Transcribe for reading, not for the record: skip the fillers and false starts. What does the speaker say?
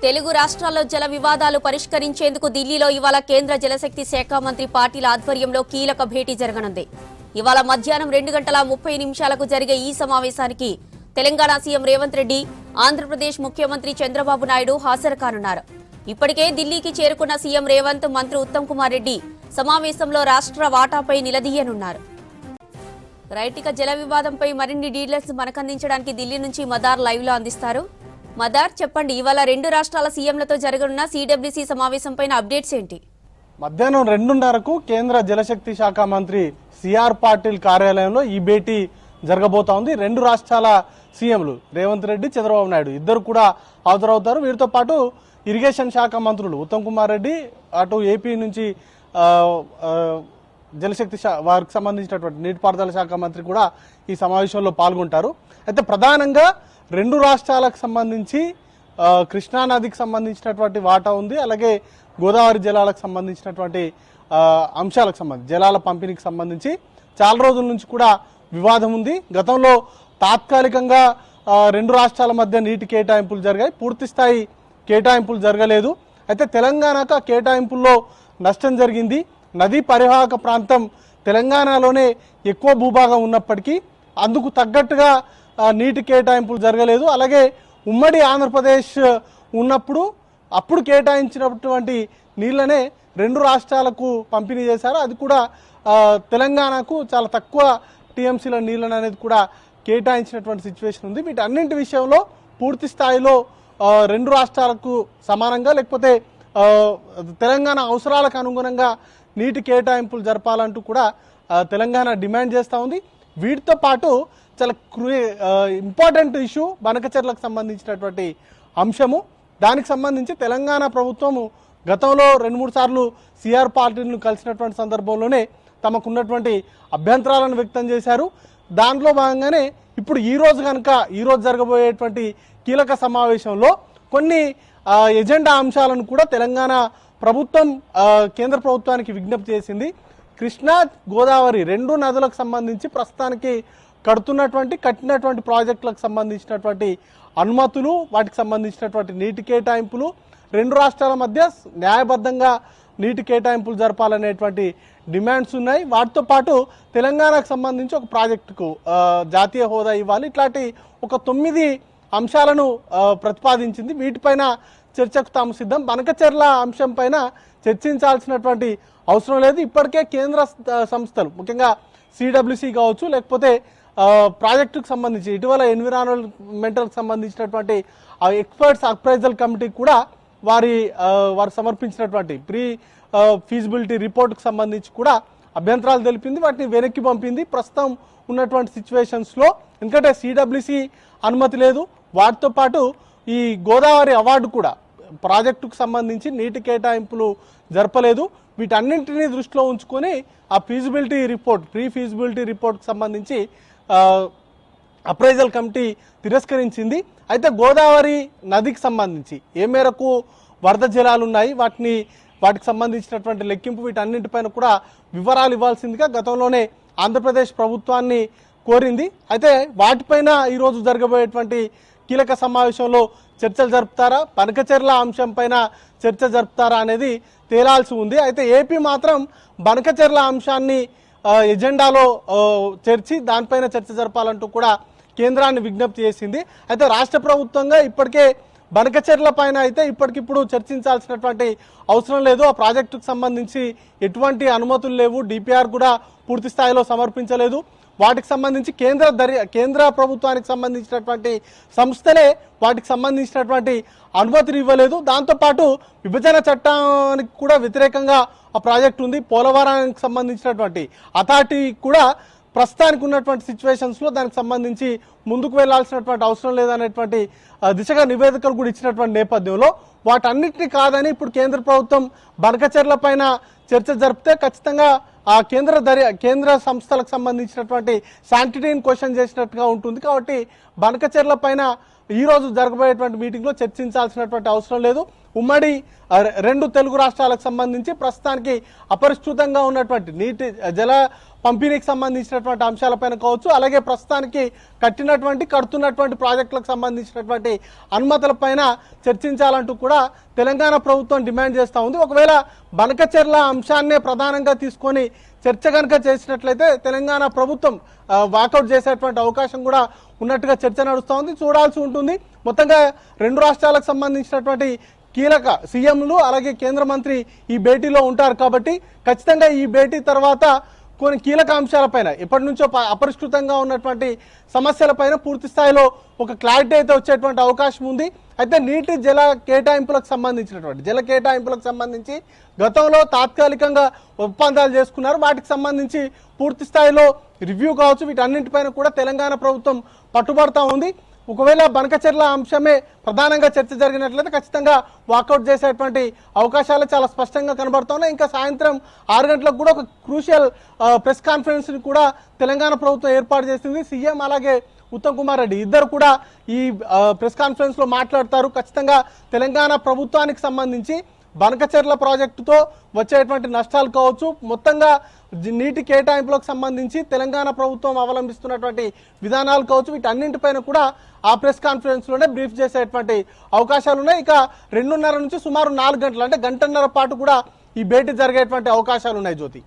తెలుగు రాష్ట్రాల్లో జల వివాదాలు పరిష్కరించేందుకు ఢిల్లీలో ఇవాళ కేంద్ర జలశక్తి శాఖ మంత్రి పాటిల్ ఆధ్వర్యంలో కీలక భేటీ జరగనుంది. ఇవాళ మధ్యాహ్నం 2:30 జరిగే ఈ సమావేశానికి తెలంగాణ సీఎం రేవంత్ రెడ్డి, ఆంధ్రప్రదేశ్ ముఖ్యమంత్రి చంద్రబాబు నాయుడు హాజరు కానున్నారు. ఇప్పటికే ఢిల్లీకి చేరుకున్న సీఎం రేవంత్, మంత్రి ఉత్తమ్ కుమార్ రెడ్డి సమావేశంలో రాష్ట్ర వాటాపై నిలదీయనున్నారు. రైటిక జల వివాదంపై మరిన్ని డీటెయిల్స్ మనకందించడానికి ఢిల్లీ నుంచి మదార్ లైవ్ లో అందిస్తారు. మదార్, చెప్పండి, ఇవాళ రెండు రాష్ట్రాల సీఎంలతో జరగనున్న సిడబ్ల్యూసీ సమావేశంపై అప్డేట్స్ ఏంటి? మధ్యాహ్నం 2:30కు కేంద్ర జలశక్తి శాఖ మంత్రి సిఆర్ పాటిల్ కార్యాలయంలో ఈ భేటీ జరగబోతా ఉంది. రెండు రాష్ట్రాల సీఎంలు రేవంత్ రెడ్డి, చంద్రబాబు నాయుడు ఇద్దరు కూడా హాజరవుతారు. వీరితో పాటు ఇరిగేషన్ శాఖ మంత్రులు ఉత్తమ్ కుమార్ రెడ్డి, అటు ఏపీ నుంచి జలశక్తి వారికి సంబంధించినటువంటి నీటిపారుదల శాఖ మంత్రి కూడా ఈ సమావేశంలో పాల్గొంటారు. అయితే ప్రధానంగా రెండు రాష్ట్రాలకు సంబంధించి కృష్ణానదికి సంబంధించినటువంటి వాటా ఉంది, అలాగే గోదావరి జలాలకు సంబంధించినటువంటి అంశాలకు సంబంధించి జలాల పంపిణీకి సంబంధించి చాలా రోజుల నుంచి కూడా వివాదం ఉంది. గతంలో తాత్కాలికంగా రెండు రాష్ట్రాల మధ్య నీటి కేటాయింపులు జరిగాయి, పూర్తి స్థాయి కేటాయింపులు జరగలేదు. అయితే తెలంగాణకు ఆ కేటాయింపుల్లో నష్టం జరిగింది. నదీ పరివాహక ప్రాంతం తెలంగాణలోనే ఎక్కువ భూభాగం ఉన్నప్పటికీ అందుకు తగ్గట్టుగా నీటి కేటాయింపులు జరగలేదు. అలాగే ఉమ్మడి ఆంధ్రప్రదేశ్ ఉన్నప్పుడు అప్పుడు కేటాయించినటువంటి నీళ్లనే రెండు రాష్ట్రాలకు పంపిణీ చేశారు. అది కూడా తెలంగాణకు చాలా తక్కువ టీఎంసీల నీళ్ళని అనేది కూడా కేటాయించినటువంటి సిచ్యువేషన్ ఉంది. వీటన్నింటి విషయంలో పూర్తి స్థాయిలో రెండు రాష్ట్రాలకు సమానంగా, లేకపోతే తెలంగాణ అవసరాలకు అనుగుణంగా నీటి కేటాయింపులు జరపాలంటూ కూడా తెలంగాణ డిమాండ్ చేస్తూ ఉంది. వీటితో పాటు చాలా ఇంపార్టెంట్ ఇష్యూ బనకచెర్లకు సంబంధించినటువంటి అంశము. దానికి సంబంధించి తెలంగాణ ప్రభుత్వము గతంలో 2-3 సార్లు సిఆర్ పాటిల్ను కలిసినటువంటి సందర్భంలోనే తమకున్నటువంటి అభ్యంతరాలను వ్యక్తం చేశారు. దాంట్లో భాగంగానే ఇప్పుడు ఈ రోజు జరగబోయేటువంటి కీలక సమావేశంలో కొన్ని ఎజెండా అంశాలను కూడా తెలంగాణ ప్రభుత్వం కేంద్ర ప్రభుత్వానికి విజ్ఞప్తి చేసింది. కృష్ణా, గోదావరి రెండు నదులకు సంబంధించి ప్రస్తుతానికి కట్టినటువంటి ప్రాజెక్టులకు సంబంధించినటువంటి అనుమతులు, వాటికి సంబంధించినటువంటి నీటి కేటాయింపులు, రెండు రాష్ట్రాల మధ్య న్యాయబద్ధంగా నీటి కేటాయింపులు జరపాలనేటువంటి డిమాండ్స్ ఉన్నాయి. వాటితో పాటు తెలంగాణకు సంబంధించి ఒక ప్రాజెక్టుకు జాతీయ హోదా ఇవ్వాలి. ఇట్లాంటి ఒక 9 అంశాలను ప్రతిపాదించింది. వీటిపైన చర్చకు తాము సిద్ధం. బనకచెర్ల అంశం పైన చర్చించాల్సినటువంటి అవసరం లేదు. ఇప్పటికే కేంద్ర సంస్థలు, ముఖ్యంగా సిడబ్ల్యూసీ కావచ్చు, లేకపోతే ప్రాజెక్టుకు సంబంధించి ఇటీవల ఎన్విరాన్మెంటల్కి సంబంధించినటువంటి ఎక్స్పర్ట్స్ అప్రైజల్ కమిటీ కూడా వారు సమర్పించినటువంటి ప్రీ ఫీజిబిలిటీ రిపోర్ట్కి సంబంధించి కూడా అభ్యంతరాలు తెలిపింది. వాటిని వెనక్కి పంపింది. ప్రస్తుతం ఉన్నటువంటి సిచ్యువేషన్స్లో ఎందుకంటే సిడబ్ల్యూసీ అనుమతి లేదు, వాటితో పాటు ఈ గోదావరి అవార్డు కూడా ప్రాజెక్టుకు సంబంధించి నీటి కేటాయింపులు జరపలేదు. వీటన్నింటినీ దృష్టిలో ఉంచుకొని ఆ ఫీజిబిలిటీ రిపోర్ట్, ప్రీ ఫీజిబిలిటీ రిపోర్ట్కి సంబంధించి అప్రైజల్ కమిటీ తిరస్కరించింది. అయితే గోదావరి నదికి సంబంధించి ఏ మేరకు వరద జలాలు ఉన్నాయి, వాటికి సంబంధించినటువంటి లెక్కింపు, వీటన్నింటిపైన కూడా వివరాలు ఇవ్వాల్సిందిగా గతంలోనే ఆంధ్రప్రదేశ్ ప్రభుత్వాన్ని కోరింది. అయితే వాటిపైన ఈరోజు జరగబోయేటువంటి కీలక సమావేశంలో చర్చలు జరుపుతారా, బనకచెర్ల అంశం పైన చర్చ జరుపుతారా అనేది తేలాల్సి ఉంది. అయితే ఏపీ మాత్రం బనకచెర్ల అంశాన్ని ఎజెండాలో చేర్చి దానిపైన చర్చ జరపాలంటూ కూడా కేంద్రాన్ని విజ్ఞప్తి చేసింది. అయితే రాష్ట్ర ప్రభుత్వంగా ఇప్పటికే బనకచెర్ల పైన అయితే ఇప్పటికిప్పుడు చర్చించాల్సినటువంటి అవసరం లేదు. ఆ ప్రాజెక్టుకు సంబంధించి ఎటువంటి అనుమతులు లేవు, డిపిఆర్ కూడా పూర్తి స్థాయిలో సమర్పించలేదు. వాటికి సంబంధించి కేంద్ర ప్రభుత్వానికి సంబంధించినటువంటి సంస్థలే వాటికి సంబంధించినటువంటి అనుమతులు ఇవ్వలేదు. దాంతోపాటు విభజన చట్టానికి కూడా వ్యతిరేకంగా ఆ ప్రాజెక్టు ఉంది. పోలవరానికి సంబంధించినటువంటి అథారిటీ కూడా ప్రస్తుతానికి ఉన్నటువంటి సిచ్యువేషన్స్లో దానికి సంబంధించి ముందుకు వెళ్లాల్సినటువంటి అవసరం లేదనేటువంటి దిశగా నివేదికలు కూడా ఇచ్చినటువంటి నేపథ్యంలో వాటన్నిటినీ కాదని ఇప్పుడు కేంద్ర ప్రభుత్వం బనకచెర్ల పైన చర్చ జరిపితే ఖచ్చితంగా ఆ కేంద్ర సంస్థలకు సంబంధించినటువంటి శాంటిటీని క్వశ్చన్ చేసినట్టుగా ఉంటుంది. కాబట్టి బనకచెర్ల పైన ఈ రోజు జరగబోయేటువంటి మీటింగ్లో చర్చించాల్సినటువంటి అవసరం లేదు. ఉమ్మడి రెండు తెలుగు రాష్ట్రాలకు సంబంధించి ప్రస్తుతానికి అపరిష్కృతంగా ఉన్నటువంటి నీటి జల పంపిణీకి సంబంధించినటువంటి అంశాలపైన కావచ్చు, అలాగే ప్రస్తుతానికి కడుతున్నటువంటి ప్రాజెక్టులకు సంబంధించినటువంటి అనుమతులపైన చర్చించాలంటూ కూడా తెలంగాణ ప్రభుత్వం డిమాండ్ చేస్తూ ఉంది. ఒకవేళ బనకచెర్ల అంశాన్నే ప్రధానంగా తీసుకొని చర్చ కనుక చేసినట్లయితే తెలంగాణ ప్రభుత్వం వాకౌట్ చేసేటువంటి అవకాశం కూడా ఉన్నట్టుగా చర్చ నడుస్తూ ఉంది. చూడాల్సి ఉంటుంది. మొత్తంగా రెండు రాష్ట్రాలకు సంబంధించినటువంటి కీలక సీఎంలు అలాగే కేంద్ర మంత్రి ఈ భేటీలో ఉంటారు కాబట్టి ఖచ్చితంగా ఈ భేటీ తర్వాత కొన్ని కీలక అంశాలపైన ఎప్పటి నుంచో అపరిష్కృతంగా ఉన్నటువంటి సమస్యలపైన పూర్తి స్థాయిలో ఒక క్లారిటీ అయితే వచ్చేటువంటి అవకాశం ఉంది. అయితే నీటి జల కేటాయింపులకు సంబంధించి గతంలో తాత్కాలికంగా ఒప్పందాలు చేసుకున్నారు. వాటికి సంబంధించి పూర్తి స్థాయిలో రివ్యూ కావచ్చు, వీటన్నింటిపైన కూడా తెలంగాణ ప్రభుత్వం పట్టుబడతా ఉంది. ఒకవేళ బనకచెర్ల అంశమే ప్రధానంగా చర్చ జరిగినట్లయితే ఖచ్చితంగా వాకౌట్ చేసేటువంటి అవకాశాలు చాలా స్పష్టంగా కనబడుతున్నాయి. ఇంకా సాయంత్రం 6 గంటలకు కూడా ఒక క్రూషియల్ ప్రెస్ కాన్ఫరెన్స్ ని కూడా తెలంగాణ ప్రభుత్వం ఏర్పాటు చేసింది. సీఎం అలాగే ఉత్తమ్ కుమార్ రెడ్డి ఇద్దరు కూడా ఈ ప్రెస్ కాన్ఫరెన్స్ లో మాట్లాడతారు. ఖచ్చితంగా తెలంగాణ ప్రభుత్వానికి సంబంధించి బనకచెర్ల ప్రాజెక్టుతో వచ్చేటువంటి నష్టాలు కావచ్చు, మొత్తంగా నీటి కేటాయింపులకు సంబంధించి తెలంగాణ ప్రభుత్వం అవలంబిస్తున్నటువంటి విధానాలు కావచ్చు, వీటన్నింటిపైన కూడా ఆ ప్రెస్ కాన్ఫరెన్స్ లోనే బ్రీఫ్ చేసేటువంటి అవకాశాలు ఉన్నాయి. ఇక 2:30 నుంచి సుమారు 4 గంటలు అంటే గంటన్నర పాటు కూడా ఈ భేటీ జరిగేటువంటి అవకాశాలు ఉన్నాయి. జ్యోతి.